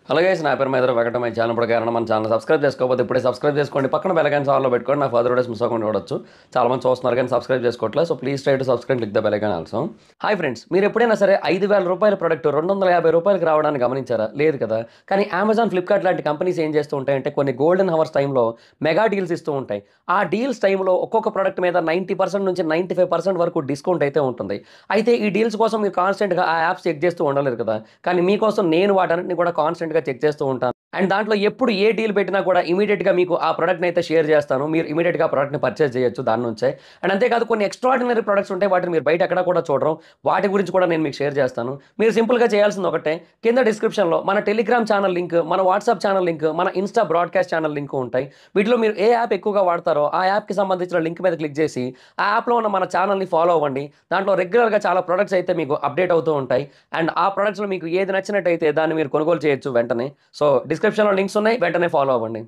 Hello guys, నా పేరు మైదర్ Venkata. My channel ప్రకారం మన ఛానల్ సబ్స్క్రైబ్ చేసుకోకపోతే ఇప్పుడే సబ్స్క్రైబ్ చేసుకోండి. పక్కన బెల్ ఐకాన్ ఆన్లో పెట్టుకోండి. నా ఫర్దర్ వీడియోస్ మిస్ అవ్వకుండా చూడొచ్చు. చాలా మంది చూస్తున్నారు కానీ సబ్స్క్రైబ్ చేసుకోవట్లేదు. So please try to subscribe, click the bell icon also. Hi friends, మీరు ఎప్పుడైనా సరే 5,000 రూపాయల ప్రొడక్ట్ 250 రూపాయలకి రావడానికి గమనించారా? లేదు కదా. కానీ అమెజాన్, ఫ్లిప్కార్ట్ లాంటి కంపెనీస్ ఏం చేస్తూ ఉంటాయంటే కొన్ని గోల్డెన్ హవర్స్ టైంలో మెగా డీల్స్ ఇస్తూ ఉంటాయి. ఆ డీల్స్ టైంలో ఒక్కొక్క ప్రొడక్ట్ మీద 90% నుంచి 95% వరకు డిస్కౌంట్ అయితే ఉంటుంది. అయితే ఈ డీల్స్ కోసం మీరు కాన్స్టెంట్గా ఆ యాప్స్ చెక్ చేస్తూ ఉండలేరు కదా. కానీ మీకోసం నేను వాటన్నిటిని కూడా కాన్స్టెంట్గా చెక్ చేస్తూ ఉంటాను. అండ్ దాంట్లో ఎప్పుడు ఏ డీల్ పెట్టినా కూడా ఇమీడియట్గా మీకు ఆ ప్రొడక్ట్ని అయితే షేర్ చేస్తాను. మీరు ఇమీడియట్గా ఆ ప్రొడక్ట్ని పర్చేస్ చేయొచ్చు దాని నుంచే. అండ్ అంతేకాదు కొన్ని ఎక్స్ట్రాడినరీ ప్రొడక్ట్స్ ఉంటాయి, వాటిని మీరు బయట ఎక్కడ కూడా చూడరు. వాటి గురించి కూడా నేను మీకు షేర్ చేస్తాను. మీరు సింపుల్గా చేయాల్సింది ఒకటే, కింద డిస్క్రిప్షన్లో మన టెలిగ్రామ్ ఛానల్ లింక్, మన వాట్సాప్ ఛానల్ లింక్, మన ఇన్స్టా బ్రాడ్కాస్ట్ ఛానల్ లింక్ ఉంటాయి. వీటిలో మీరు ఏ యాప్ ఎక్కువగా వాడతారో ఆ యాప్కి సంబంధించిన లింక్ మీద క్లిక్ చేసి ఆ యాప్లో ఉన్న మన ఛానల్ని ఫాలో అవ్వండి. దాంట్లో రెగ్యులర్గా చాలా ప్రొడక్ట్స్ అయితే మీకు అప్డేట్ అవుతూ ఉంటాయి. అండ్ ఆ ప్రొడక్ట్స్లో మీకు ఏది నచ్చినట్టయితే దాన్ని మీరు కొనుగోలు చేయొచ్చు వెంటనే. సో డిస్క్రిప్షన్లో లింక్స్ ఉన్నాయి, వెంటనే ఫాలో అవ్వండి.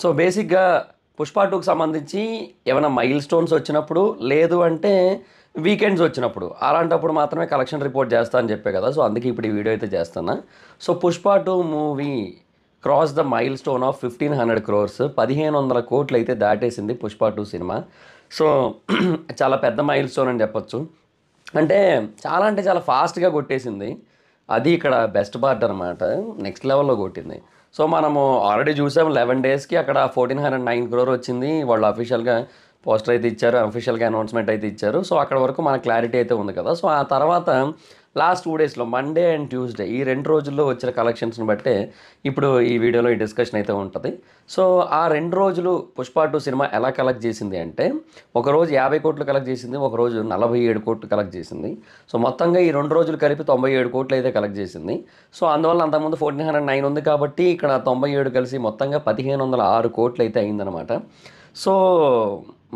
సో బేసిక్గా పుష్ప 2కి సంబంధించి ఏమైనా మైల్ స్టోన్స్ వచ్చినప్పుడు, లేదు అంటే వీకెండ్స్ వచ్చినప్పుడు, అలాంటప్పుడు మాత్రమే కలెక్షన్ రిపోర్ట్ చేస్తా అని చెప్పే కదా. సో అందుకే ఇప్పుడు ఈ వీడియో అయితే చేస్తున్నా. So Pushpa 2 movie cross the mile stone of 1,500 crores, 1,500 కోట్లు అయితే దాటేసింది పుష్ప 2 సినిమా. సో చాలా పెద్ద మైల్ స్టోన్ అని చెప్పొచ్చు. అంటే చాలా ఫాస్ట్గా కొట్టేసింది. అది ఇక్కడ బెస్ట్ పార్ట్ అనమాట. నెక్స్ట్ లెవెల్లో కొట్టింది. సో మనము ఆల్రెడీ చూసాం 11 డేస్కి అక్కడ 1,409 crore వచ్చింది. వాళ్ళు అఫీషియల్గా పోస్టర్ అయితే ఇచ్చారు, అఫీషియల్గా అనౌన్స్మెంట్ అయితే ఇచ్చారు. సో అక్కడ వరకు మన క్లారిటీ అయితే ఉంది కదా. సో ఆ తర్వాత లాస్ట్ 2 డేస్లో మండే అండ్ ట్యూస్డే ఈ 2 రోజుల్లో వచ్చిన కలెక్షన్స్ని బట్టే ఇప్పుడు ఈ వీడియోలో ఈ డిస్కషన్ అయితే ఉంటుంది. సో ఆ 2 రోజులు పుష్ప 2 సినిమా ఎలా కలెక్ట్ చేసింది అంటే, ఒకరోజు 50 కోట్లు కలెక్ట్ చేసింది, ఒకరోజు 47 కోట్లు కలెక్ట్ చేసింది. సో మొత్తంగా ఈ 2 రోజులు కలిపి 97 కోట్లు అయితే కలెక్ట్ చేసింది. సో అందువల్ల అంతకుముందు 1,409 ఉంది కాబట్టి ఇక్కడ 97 కలిసి మొత్తంగా 1,506 కోట్లు అయితే అయిందనమాట. సో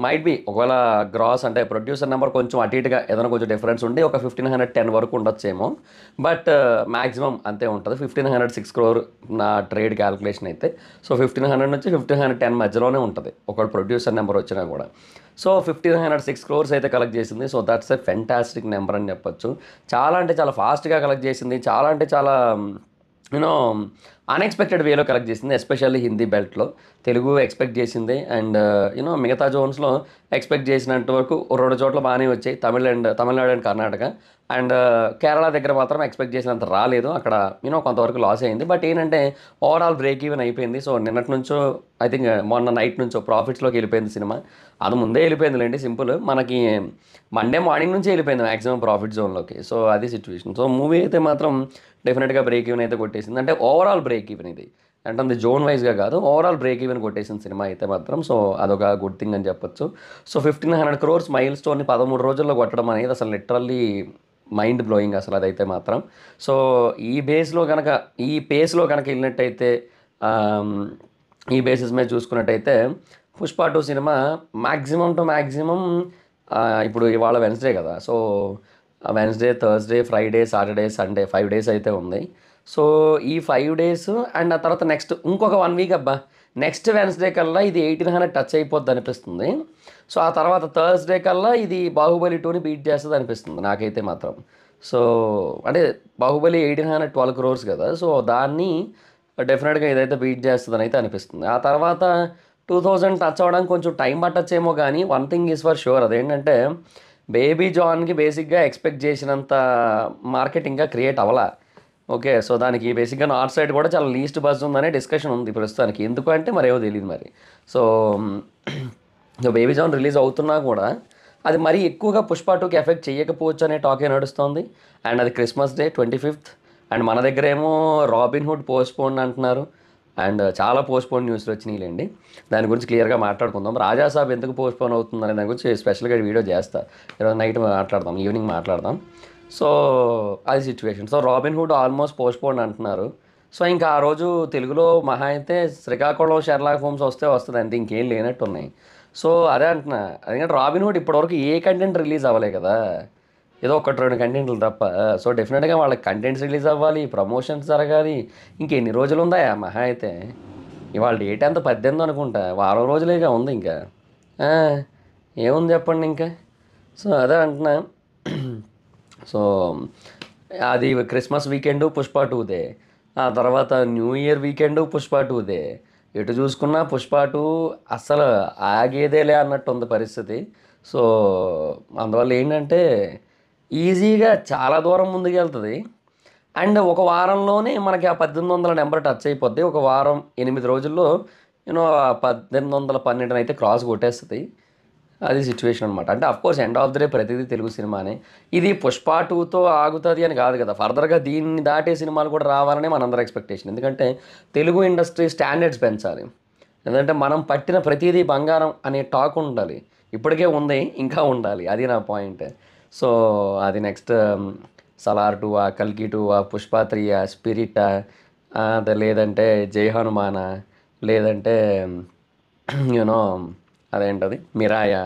మైట్ బి ఒకవేళ గ్రాస్ అంటే ప్రొడ్యూసర్ నెంబర్ కొంచెం అటు ఇటుగా ఏదైనా కొంచెం డిఫరెన్స్ ఉండి ఒక 1,510 వరకు ఉండొచ్చేమో. బట్ మ్యాక్సిమం అంతే ఉంటుంది. 1,506 crore నా ట్రేడ్ క్యాలిక్యులేషన్ అయితే. సో 1,500 నుంచి 1,510 మధ్యలోనే ఉంటుంది ఒకవేళ ప్రొడ్యూసర్ నెంబర్ వచ్చినా కూడా. సో 1,506 crores అయితే కలెక్ట్ చేసింది. So that's a fantastic number అని చెప్పొచ్చు. చాలా అంటే చాలా ఫాస్ట్గా కలెక్ట్ చేసింది. చాలా అంటే చాలా యూనో అన్ఎక్స్పెక్టెడ్ వేలో కలెక్ట్ చేసింది. ఎస్పెషల్లీ హిందీ బెల్ట్లో. తెలుగు ఎక్స్పెక్ట్ చేసింది అండ్ మిగతా జోన్స్లో ఎక్స్పెక్ట్ చేసినంత వరకు 2 చోట్ల బాగానే వచ్చాయి, తమిళనాడు అండ్ కర్ణాటక. అండ్ కేరళ దగ్గర మాత్రం ఎక్స్పెక్ట్ చేసినంత రాలేదు. అక్కడ కొంతవరకు లాస్ అయింది. బట్ ఏంటంటే ఓవరాల్ బ్రేక్ ఈవెన్ అయిపోయింది. సో నిన్నటి నుంచో ఐ థింక్ మొన్న నైట్ నుంచో ప్రాఫిట్స్లోకి వెళ్ళిపోయింది సినిమా. అది ముందే వెళ్ళిపోయిందిలేండి, సింపుల్. మనకి మండే మార్నింగ్ నుంచి వెళ్ళిపోయింది మ్యాక్సిమం ప్రాఫిట్ జోన్లోకి. సో అది సిచ్యువేషన్. సో మూవీ అయితే మాత్రం డెఫినెట్గా బ్రేక్ ఈవెన్ అయితే కొట్టేసింది. అంటే ఓవరాల్ బ్రేక్ ఈవెన్ ఇది అంటే జోన్ వైజ్గా కాదు, ఓవరాల్ బ్రేక్ ఈవెన్ కొట్టేసిన సినిమా అయితే మాత్రం. సో అదొక గుడ్ థింగ్ అని చెప్పొచ్చు. సో 1,500 crores మైల్ స్టోన్ని 13 రోజుల్లో కొట్టడం అనేది అసలు లిటరల్లీ మైండ్ బ్లోయింగ్ అసలు అదైతే మాత్రం. సో ఈ పేస్లో కనుక వెళ్ళినట్టయితే, ఈ బేసిస్ మీద చూసుకున్నట్టయితే Pushpa 2 cinema maximum to maximum ఇప్పుడు ఇవాళ వెన్స్డే కదా. So Wednesday, Thursday, Friday, Saturday, Sunday 5 days అయితే ఉంది. సో ఈ 5 days అండ్ ఆ తర్వాత నెక్స్ట్ ఇంకొక 1 week అబ్బా. నెక్స్ట్ వెన్స్డే కల్లా ఇది 1,800 టచ్ అయిపోద్ది అనిపిస్తుంది. సో ఆ తర్వాత థర్స్డే కల్లా ఇది బాహుబలి 2ని బీట్ చేస్తుంది అనిపిస్తుంది నాకైతే మాత్రం. సో అంటే బాహుబలి 1,812 crores కదా. సో దాన్ని డెఫినెట్గా ఇదైతే బీట్ చేస్తుందని అయితే అనిపిస్తుంది. ఆ తర్వాత 2,000 టచ్ అవ్వడానికి కొంచెం టైం పట్టచ్చేమో. కానీ one thing is for sure, అదేంటంటే బేబీ జాన్కి బేసిక్గా ఎక్స్పెక్ట్ చేసినంత మార్కెట్ ఇంకా క్రియేట్ అవ్వాలా. ఓకే, సో దానికి బేసిక్గా నార్త్ సైడ్ కూడా చాలా లీస్ట్ బజ్ ఉందనే డిస్కషన్ ఉంది ప్రస్తుతానికి. ఎందుకు అంటే మరేమో తెలియదు మరి. సో బేబీ జాన్ రిలీజ్ అవుతున్నా కూడా అది మరీ ఎక్కువగా పుష్ప 2కి ఎఫెక్ట్ చేయకపోవచ్చు అనే టాకే నడుస్తుంది. అండ్ అది క్రిస్మస్ డే 25th. అండ్ మన దగ్గర ఏమో రాబిన్ హుడ్ పోస్ట్పోన్ అంటున్నారు. అండ్ చాలా పోస్ట్పోన్ న్యూస్లు వచ్చినాయిలేండి. దాని గురించి క్లియర్గా మాట్లాడుకుందాం. రాజాసాబ్ ఎందుకు పోస్ట్పోన్ అవుతుందనే దాని గురించి స్పెషల్గా వీడియో చేస్తా. ఈరోజు నైట్ మాట్లాడదాం, ఈవినింగ్ మాట్లాడదాం. సో అది situation. So robin hood almost postpone అంటున్నారు. సో ఇంకా ఆ రోజు తెలుగులో మహా అయితే శ్రీకాకుళం షెర్లాక్ హోమ్స్ వస్తుంది అంతే, ఇంకేం లేనట్టు ఉన్నాయి. సో అదే అంటున్నా. ఎందుకంటే రాబిన్ హుడ్ ఇప్పటివరకు ఏ కంటెంట్ రిలీజ్ అవ్వలే కదా, ఏదో 1-2 కంటెంట్లు తప్ప. సో డెఫినెట్గా వాళ్ళకి కంటెంట్స్ రిలీజ్ అవ్వాలి, ప్రమోషన్స్ జరగాలి. ఇంకెన్ని రోజులు ఉందా మహా అయితే? ఇవాళ డేట్ ఎంత 18 అనుకుంటా, వారం రోజులేగా ఉంది ఇంకా. ఆ, ఏముంది చెప్పండి ఇంకా. సో అదే అంటున్నా. సో అది క్రిస్మస్ వీకెండ్ పుష్ప 2దే. ఆ తర్వాత న్యూ ఇయర్ వీకెండ్ పుష్ప టూదే. ఎటు చూసుకున్నా పుష్ప టూ అస్సలు ఆగేదేలే అన్నట్టు ఉంది పరిస్థితి. సో అందువల్ల ఏంటంటే ఈజీగా చాలా దూరం ముందుకెళ్తుంది. అండ్ ఒక వారంలోనే మనకి ఆ 1800 నెంబర్ టచ్ అయిపోద్ది. ఒక వారం 8 రోజుల్లో 1812 అయితే క్రాస్ కొట్టేస్తుంది. అది సిచ్యువేషన్ అనమాట. అంటే of course end of the day ప్రతిదీ తెలుగు సినిమానే. ఇది పుష్ప టూతో ఆగుతుంది అని కాదు కదా, ఫర్దర్గా దీన్ని దాటే సినిమాలు కూడా రావాలని మనందరి ఎక్స్పెక్టేషన్. ఎందుకంటే తెలుగు ఇండస్ట్రీ స్టాండర్డ్స్ పెంచాలి. ఎందుకంటే మనం పట్టిన ప్రతిదీ బంగారం అనే టాక్ ఉండాలి. ఇప్పటికే ఉంది, ఇంకా ఉండాలి. అది నా పాయింట్. సో అది నెక్స్ట్ సలార్ టూ, కల్కి టూ, పుష్ప త్రీ, స్పిరిట్, లేదంటే జై హనుమాన, లేదంటే యూనో అదేంటది మిరాయా,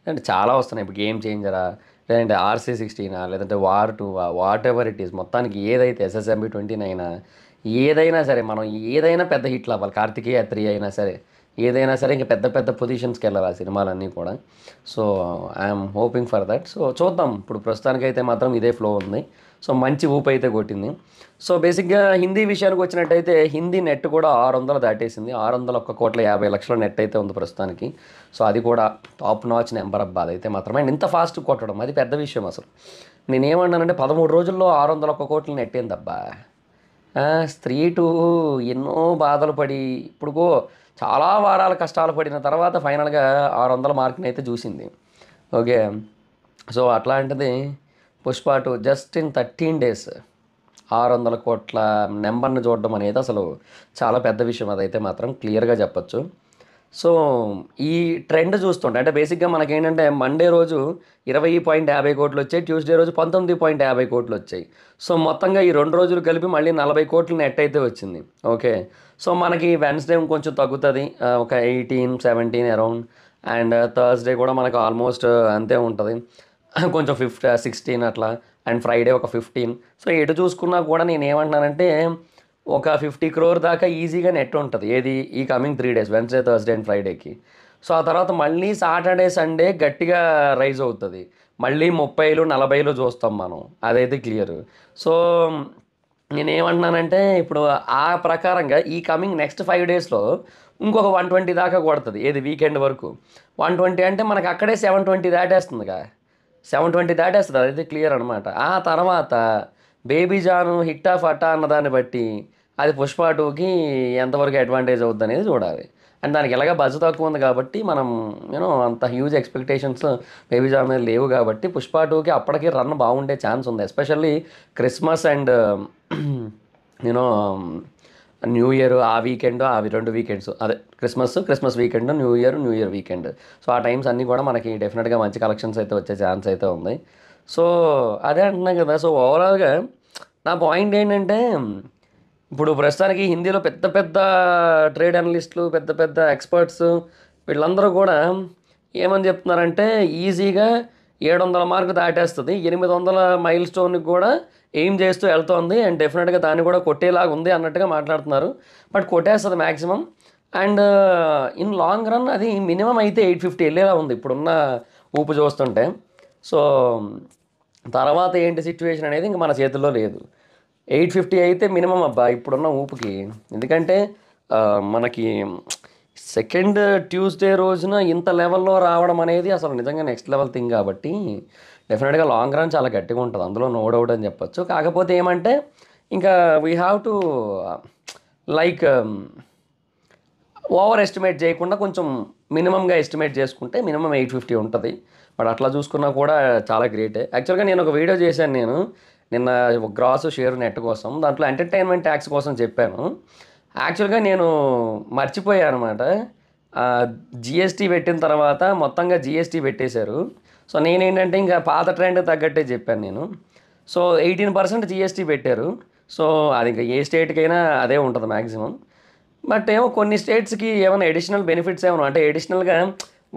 అంటే చాలా వస్తున్నాయి. ఇప్పుడు గేమ్ చేంజరా, లేదంటే RC16, లేదంటే war two, what ever it is, మొత్తానికి ఏదైతే SSMB29, ఏదైనా సరే మనం ఏదైనా పెద్ద హిట్లు అవ్వాలి. కార్తికేయ 3 అయినా సరే, ఏదైనా సరే ఇంకా పెద్ద పెద్ద పొజిషన్స్కి వెళ్ళాలి ఆ సినిమాలన్నీ కూడా. So I'm hoping for that. So చూద్దాం. ఇప్పుడు ప్రస్తుతానికైతే మాత్రం ఇదే ఫ్లో ఉంది. సో మంచి ఊపు అయితే కొట్టింది. సో బేసిక్గా హిందీ విషయానికి వచ్చినట్టయితే హిందీ నెట్ కూడా 600 దాటేసింది. 601,50,00,000 నెట్ అయితే ఉంది ప్రస్తుతానికి. సో అది కూడా టాప్ నాచ్ నెంబర్ అబ్బా అదైతే మాత్రమే. అండ్ ఇంత ఫాస్ట్ కొట్టడం అది పెద్ద విషయం అసలు. నేనేమన్నానంటే 13 రోజుల్లో 601 కోట్లు నెట్ ఏందబ్బా. స్త్రీ టూ ఎన్నో బాధలు పడి ఇప్పుడుకో చాలా వారాలు కష్టాలు పడిన తర్వాత ఫైనల్గా 600 మార్కుని అయితే చూసింది. ఓకే. సో అట్లాంటిది Pushpa two just in 13 days 600 కోట్ల నెంబర్ని చూడడం అనేది అసలు చాలా పెద్ద విషయం. అదైతే మాత్రం క్లియర్గా చెప్పచ్చు. సో ఈ ట్రెండ్ చూస్తుంటే అంటే బేసిక్గా మనకేంటంటే మండే రోజు 20.50 కోట్లు వచ్చాయి, ట్యూస్డే రోజు 19.50 కోట్లు వచ్చాయి. సో మొత్తంగా ఈ 2 రోజులు కలిపి మళ్ళీ 40 కోట్లు నెట్ అయితే వచ్చింది. ఓకే. సో మనకి వెన్స్డే కొంచెం తగ్గుతుంది, ఒక 18, 17 అరౌండ్. అండ్ థర్స్డే కూడా మనకు ఆల్మోస్ట్ అంతే ఉంటుంది, కొంచెం 16 అట్లా. అండ్ ఫ్రైడే ఒక 15. సో ఎటు చూసుకున్నా కూడా నేను ఏమంటున్నానంటే ఒక 50 crore దాకా ఈజీగా నెట్ ఉంటుంది. ఏది ఈ coming 3 days, Wednesday, Thursday and ఫ్రైడేకి. సో ఆ తర్వాత మళ్ళీ సాటర్డే, సండే గట్టిగా రైజ్ అవుతుంది. మళ్ళీ 30, 40 చూస్తాం మనం, అదైతే క్లియర్. సో నేనేమంటున్నానంటే ఇప్పుడు ఆ ప్రకారంగా ఈ కమింగ్ నెక్స్ట్ 5 daysలో ఇంకొక 120 దాకా కొడుతుంది. ఏది వీకెండ్ వరకు 120 అంటే మనకు అక్కడే 720 దాటేస్తుందిగా. 720 దాటేస్తుంది, అదైతే క్లియర్ అనమాట. ఆ తర్వాత బేబీ జాను హిట్ ఆఫ్ అట్టా అన్నదాన్ని బట్టి అది పుష్ప టూకి ఎంతవరకు అడ్వాంటేజ్ అవుద్ది అనేది చూడాలి. అండ్ దానికి ఎలాగ బజ్ తక్కువ ఉంది కాబట్టి మనం అంత హ్యూజ్ ఎక్స్పెక్టేషన్స్ బేబీ జాన్ మీద లేవు కాబట్టి పుష్ప టూకి అప్పటికి రన్ బాగుండే ఛాన్స్ ఉంది. Especially Christmas and you know new year ఆ వీకెండ్, అవి 2 వీకెండ్స్, అదే Christmas weekend, new year weekend. So ఆ టైమ్స్ అన్నీ కూడా మనకి డెఫినెట్గా మంచి కలెక్షన్స్ అయితే వచ్చే ఛాన్స్ అయితే ఉంది. సో అదే అంటున్నాం కదా. సో ఓవరాల్గా నా పాయింట్ ఏంటంటే ఇప్పుడు ప్రస్తుతానికి హిందీలో పెద్ద పెద్ద ట్రేడ్ అనలిస్టులు, పెద్ద పెద్ద ఎక్స్పర్ట్స్ వీళ్ళందరూ కూడా ఏమని చెప్తున్నారంటే ఈజీగా 700 మార్కు దాటేస్తుంది, 800 మైల్ స్టోన్కి కూడా ఎయిమ్ చేస్తూ వెళ్తోంది. అండ్ డెఫినెట్గా దాన్ని కూడా కొట్టేలాగా ఉంది అన్నట్టుగా మాట్లాడుతున్నారు. బట్ కొట్టేస్తుంది maximum. And in long run అది మినిమం అయితే 850 వెళ్ళేలా ఉంది ఇప్పుడున్న ఊపు చూస్తుంటే. సో తర్వాత ఏంటి సిచ్యువేషన్ అనేది ఇంక మన చేతుల్లో లేదు. 850 అయితే మినిమం అబ్బా ఇప్పుడున్న ఊపుకి. ఎందుకంటే మనకి సెకండ్ ట్యూస్డే రోజున ఇంత లెవెల్లో రావడం అనేది అసలు నిజంగా నెక్స్ట్ లెవెల్ థింగ్ కాబట్టి డెఫినెట్గా లాంగ్ రన్ చాలా గట్టిగా ఉంటుంది, అందులో నో డౌట్ అని చెప్పొచ్చు. కాకపోతే ఏమంటే ఇంకా we have to like over estimate చేయకుండా కొంచెం మినిమంగా ఎస్టిమేట్ చేసుకుంటే మినిమం 850 ఉంటుంది. బట్ అట్లా చూసుకున్నా కూడా చాలా గ్రేటే. యాక్చువల్గా నేను ఒక వీడియో చేశాను నిన్న గ్రాస్ షేర్ నెట్ కోసం, దాంట్లో ఎంటర్టైన్మెంట్ ట్యాక్స్ కోసం చెప్పాను. యాక్చువల్గా నేను మర్చిపోయాను అనమాట. జిఎస్టీ పెట్టిన తర్వాత మొత్తంగా జిఎస్టీ పెట్టేశారు. సో నేనేంటంటే ఇంకా పాత ట్రెండ్ తగ్గట్టే చెప్పాను నేను. సో 18% జిఎస్టీ పెట్టారు. సో అది ఇంకా ఏ స్టేట్కైనా అదే ఉంటుంది మ్యాక్సిమం. బట్ ఏమో కొన్ని స్టేట్స్కి ఏమైనా ఎడిషనల్ బెనిఫిట్స్ ఏమైనా అంటే ఎడిషనల్గా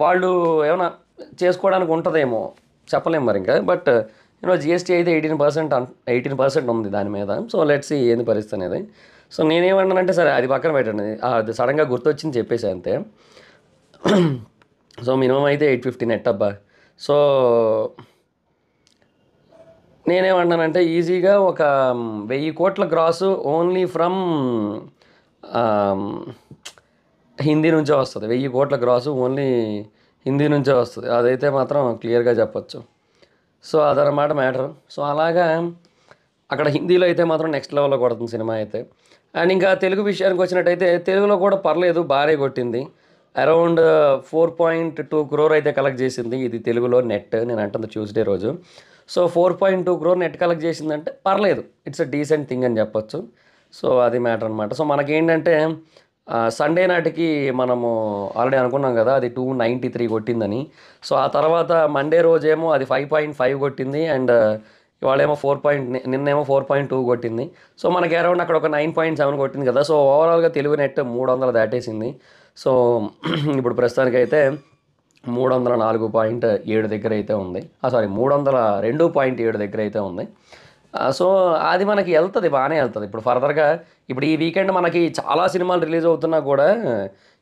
వాళ్ళు ఏమైనా చేసుకోవడానికి ఉంటుందేమో చెప్పలేము మరి ఇంకా. బట్ జిఎస్టీ అయితే 18% ఉంది దాని మీద. సో లెట్స్ సీ ఏంది పరిస్థితి అనేది. సో నేనేమన్నానంటే సరే అది పక్కన పెట్టండి, అది సడన్గా గుర్తొచ్చింది చెప్పేసి అంతే. సో మినిమం అయితే 850 నెట్ అబ్బా. సో నేనేమన్నానంటే ఈజీగా ఒక 1000 కోట్ల గ్రాసు ఓన్లీ ఫ్రమ్ హిందీ నుంచే వస్తుంది. 1000 కోట్ల గ్రాసు ఓన్లీ హిందీ నుంచే వస్తుంది. అదైతే మాత్రం క్లియర్గా చెప్పొచ్చు. సో అదనమాట మ్యాటర్. సో అలాగా అక్కడ హిందీలో అయితే మాత్రం నెక్స్ట్ లెవెల్లో కొడుతుంది సినిమా అయితే. అండ్ ఇంకా తెలుగు విషయానికి వచ్చినట్టయితే తెలుగులో కూడా పర్లేదు, బాగానే కొట్టింది. అరౌండ్ 4.2 క్రోర్ అయితే కలెక్ట్ చేసింది ఇది తెలుగులో నెట్. నేను అంటుంది ట్యూస్డే రోజు. సో 4.2 క్రోర్ నెట్ కలెక్ట్ చేసిందంటే పర్లేదు, ఇట్స్ అ డీసెంట్ థింగ్ అని చెప్పొచ్చు. సో అది మ్యాటర్ అనమాట. సో మనకేంటంటే సండే నాటికి మనము ఆల్రెడీ అనుకున్నాం కదా అది 293 కొట్టిందని. సో ఆ తర్వాత మండే రోజేమో అది 5.5 కొట్టింది. అండ్ ఇవాళేమో నిన్నేమో 4.2 కొట్టింది. సో మనకి అరౌండ్ అక్కడ ఒక 9.7 కొట్టింది కదా. సో ఓవరాల్గా తెలుగు నెట్ 300 దాటేసింది. సో ఇప్పుడు ప్రస్తుతానికైతే 304.7 దగ్గర అయితే ఉంది. సారీ 302.7 దగ్గర అయితే ఉంది. సో అది మనకి వెళ్తుంది, బాగానే వెళ్తుంది. ఇప్పుడు ఫర్దర్గా ఇప్పుడు ఈ వీకెండ్ మనకి చాలా సినిమాలు రిలీజ్ అవుతున్నా కూడా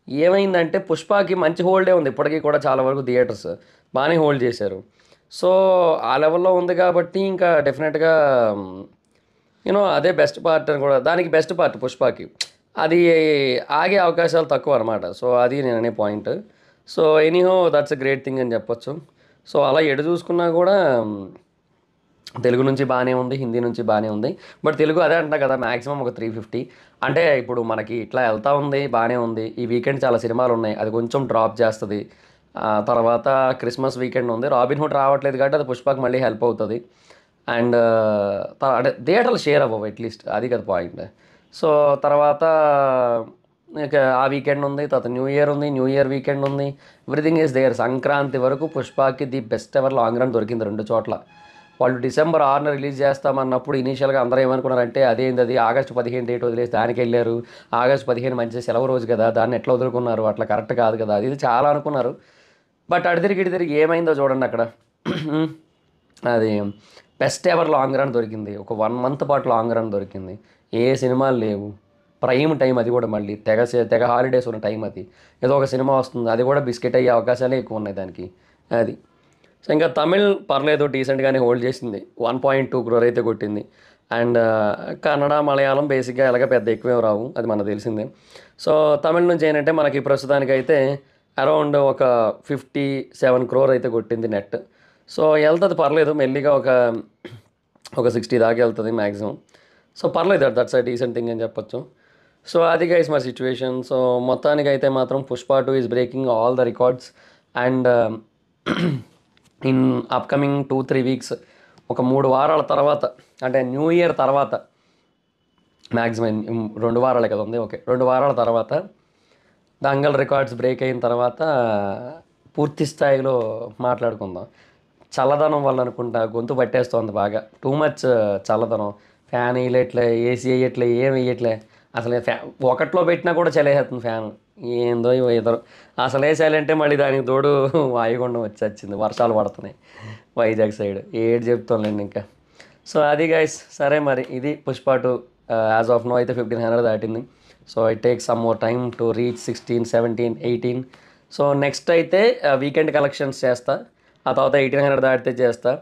ఏమైందంటే పుష్పకి మంచి హోల్డే ఉంది ఇప్పటికీ కూడా. చాలా వరకు థియేటర్స్ బాగానే హోల్డ్ చేశారు. సో ఆ లెవెల్లో ఉంది కాబట్టి ఇంకా డెఫినెట్గా అదే బెస్ట్ పార్ట్ అని కూడా, దానికి బెస్ట్ పార్ట్ పుష్పకి అది ఆగే అవకాశాలు తక్కువ అనమాట. సో అది నేను అనే point. So anyhow that's a great thing అని చెప్పొచ్చు. సో అలా ఎటు చూసుకున్నా కూడా తెలుగు నుంచి బాగానే ఉంది, హిందీ నుంచి బాగానే ఉంది. బట్ తెలుగు అదే అంటున్నా కదా, మ్యాక్సిమం ఒక 350. అంటే ఇప్పుడు మనకి ఇట్లా వెళ్తూ ఉంది, బాగానే ఉంది. ఈ వీకెండ్ చాలా సినిమాలు ఉన్నాయి, అది కొంచెం డ్రాప్ చేస్తుంది. తర్వాత క్రిస్మస్ వీకెండ్ ఉంది, రాబిన్ హుడ్ రావట్లేదు కాబట్టి అది పుష్పకి మళ్ళీ హెల్ప్ అవుతుంది. అండ్ అంటే థియేటర్లు షేర్ అవ్వవు అట్లీస్ట్, అది కదా పాయింట్. సో తర్వాత ఇక ఆ వీకెండ్ ఉంది, తర్వాత న్యూ ఇయర్ ఉంది, న్యూ ఇయర్ వీకెండ్ ఉంది, ఎవ్రీథింగ్ ఈజ్ దేర్. సంక్రాంతి వరకు పుష్పకి the best ever long run దొరికింది 2 చోట్ల. వాళ్ళు December 6న రిలీజ్ చేస్తామన్నప్పుడు ఇనీషియల్గా అందరూ ఏమనుకున్నారంటే అదేంది అది August 15 డేట్ వదిలేసి దానికి వెళ్ళారు. August 15 మంచి సెలవు రోజు కదా, దాన్ని ఎట్లా వదులుకున్నారు, అట్లా కరెక్ట్ కాదు కదా, అది చాలా అనుకున్నారు. బట్ అటు తిరిగి ఏమైందో చూడండి అక్కడ. అది బెస్ట్ ఎవర్ లాంగ్ రన్ దొరికింది. ఒక 1 మంత్ పాటు లాంగ్ రన్ దొరికింది. ఏ సినిమాలు లేవు, ప్రైమ్ టైం, అది కూడా మళ్ళీ తెగ హాలిడేస్ ఉన్న టైం. అది ఏదో ఒక సినిమా వస్తుంది, అది కూడా బిస్కెట్ అయ్యే అవకాశాలే ఎక్కువ ఉన్నాయి దానికి. అది సో ఇంకా తమిళ్ పర్లేదు, డీసెంట్గానే హోల్డ్ చేసింది. 1.2 క్రోర్ అయితే కొట్టింది. అండ్ కన్నడ, మలయాళం బేసిక్గా ఎలాగ పెద్ద ఎక్కువే రావు, అది మనకు తెలిసిందే. సో తమిళ్ నుంచి ఏంటంటే మనకి ప్రస్తుతానికైతే అరౌండ్ ఒక 57 క్రోర్ అయితే కొట్టింది నెట్. సో వెళ్తుంది పర్లేదు, మెల్లిగా ఒక 60 దాకా వెళ్తుంది మ్యాక్సిమం. సో పర్లేదు, దట్స్ అ డీసెంట్ థింగ్ అని చెప్పొచ్చు. సో అది గైస్ మా సిచ్యువేషన్. సో మొత్తానికైతే మాత్రం Pushpa 2 is breaking all the records. And in upcoming 2-3 weeks, ఒక 3 వారాల తర్వాత, అంటే న్యూ ఇయర్ తర్వాత, మ్యాక్సిమం 2 వారాలే కదా ఉంది, ఓకే 2 వారాల తర్వాత దంగల్ రికార్డ్స్ బ్రేక్ అయిన తర్వాత పూర్తి స్థాయిలో మాట్లాడుకుందాం. చల్లదనం వల్ల అనుకుంటా గొంతు పట్టేస్తోంది బాగా, టూ మచ్ చల్లదనం. ఫ్యాన్ వేయట్లే, ఏసీ వేయట్లే, ఏం వేయట్లే. అసలు ఒకట్లో పెట్టినా కూడా చలేస్తుంది ఫ్యాన్. ఏందో ఇద్దరు అసలు వేసాలంటే మళ్ళీ దానికి తోడు వాయుగుండం వచ్చింది, వర్షాలు పడుతున్నాయి వైజాగ్ సైడ్. ఏడు చెప్తాంలేండి ఇంకా. సో అది గైస్, సరే మరి ఇది పుష్ప 2 యాజ్ ఆఫ్ నో అయితే 1500 దాటింది. So it takes some more time to reach 16, 17, 18. So next అయితే వీకెండ్ కలెక్షన్స్ చేస్తా. ఆ తర్వాత 1800 దాటితే చేస్తా.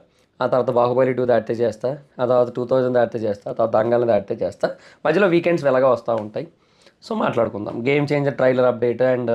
ఆ తర్వాత బాహుబలి 2 దాటితే చేస్తా. ఆ తర్వాత 2000 దాటితే చేస్తా. ఆ తర్వాత దంగల్ని దాటితే చేస్తా. మధ్యలో వీకెండ్స్ వెలగా వస్తూ ఉంటాయి. సో మాట్లాడుకుందాం. Game changer trailer update and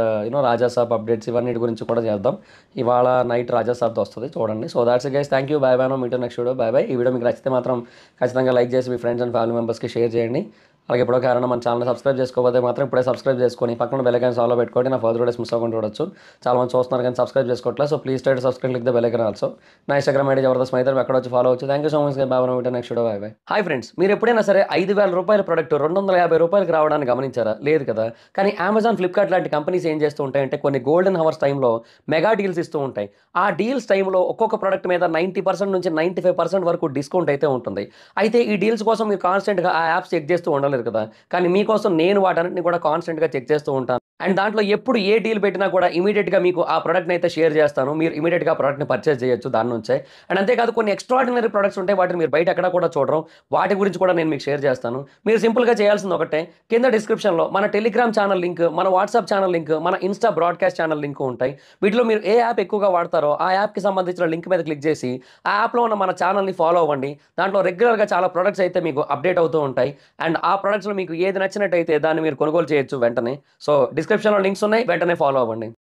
Rajasaab updates ఇవన్నిటి గురించి కూడా చేద్దాం. ఇవాళ నైట్ రాజాసాబ్తో వస్తుంది, చూడండి. So that's guys, thank you, bye bye. No meter next video, bye bye. ఈ వీడియో మీకు నచ్చితే మాత్రం ఖచ్చితంగా లైక్ చేసి మీ ఫ్రెండ్స్ అండ్ ఫ్యామిలీ మెంబర్స్కి షేర్ చేయండి. అలాగే ఎప్పుడో కారణం మన ఛానల్ సబ్స్క్రైబ్ చేసుకోకపోతే మాత్రం ఇప్పుడే సబ్స్క్రైబ్ చేసుకొని పక్కన బెల్ ఐకాన్ ఆల్లో పెట్టుకోండి. నా ఫర్దర్ వీడియోస్ మిస్ అవ్వకుండా చూడొచ్చు. చాలా మంది చూస్తున్నారు కానీ సబ్స్క్రైబ్ చేసుకోవట్లేదు. So please try to subscribe, click the bell icon also. నా ఇన్స్టాగ్రామ్ ఐడి జబర్దస్త్ మైదర్, అక్కడ వచ్చి ఫాలో అవచ్చు. Thank you so much, bye bye. Meter next video, bye bye. Hi friends, మీరు ఎప్పుడైనా సరే 5000 రూపాయల ప్రోడక్ట్ 250 రూపాయలకి రావడానికి గమనించారా? లేదు కదా. కానీ అమెజాన్, ఫ్లిప్కార్ట్ లాంటి కంపెనీస్ ఏం చేస్తూ ఉంటాయంటే కొన్ని గోల్డెన్ హవర్స్ టైంలో మెగా డీల్స్ ఇస్తూ ఉంటాయి. ఆ డీల్స్ టైంలో ఒక్కొక్క ప్రోడక్ట్ మీద 90% నుంచి 95% వరకు డిస్కౌంట్ అయితే ఉంటుంది. అయితే ఈ డీల్స్ కోసం మీరు కాన్స్టెంట్గా ఆ యాప్స్ చెక్ చేస్తూ ఉండలేదు కదా. కానీ మీకోసం నేను వాటన్నిటిని కూడా కాన్స్టెంట్గా చెక్ చేస్తూ ఉంటాను. అండ్ దాంట్లో ఎప్పుడు ఏ డీల్ పెట్టినా కూడా ఇమీడియట్‌గా మీకు ఆ ప్రొడక్ట్‌ని అయితే షేర్ చేస్తాను. మీరు ఇమీడియట్‌గా ఆ ప్రొడక్ట్‌ని పర్చేజ్ చేయొచ్చు దాని నుంచే. అండ్ అంతేకాదు కొన్ని ఎక్స్ట్రార్డినరీ ప్రొడక్ట్స్ ఉంటాయి. వాటిని మీరు బయట ఎక్కడా కూడా చూడరు. వాటి గురించి కూడా నేను మీకు షేర్ చేస్తాను. మీరు సింపుల్‌గా చేయాల్సింది ఒకటే, కింద డిస్క్రిప్షన్‌లో మన టెలిగ్రామ్ ఛానల్ లింక్, మన వాట్సాప్ ఛానల్ లింక్, మన ఇన్‌స్టా బ్రాడ్‌కాస్ట్ ఛానల్ లింక్ ఉంటాయి. వీటిలో మీరు ఏ యాప్ ఎక్కువగా వాడతారో ఆ యాప్‌కి సంబంధించిన లింక్ మీద క్లిక్ చేసి, ఆ యాప్‌లో ఉన్న మన ఛానల్‌ని ఫాలో అవ్వండి. దాంట్లో రెగ్యులర్‌గా చాలా ప్రొడక్ట్స్ అయితే మీకు అప్డేట్ అవుతూ ఉంటాయి. అండ్ ఆ ప్రొడక్ట్స్‌లో మీకు ఏది నచ్చినట్టయితే దాన్ని మీరు కొనుగోలు చేయొచ్చు వెంటనే. సో, డిస్క్రిప్షన్‌లో లింక్స్ ఉన్నాయి. వెంటనే ఫాలో అవ్వండి.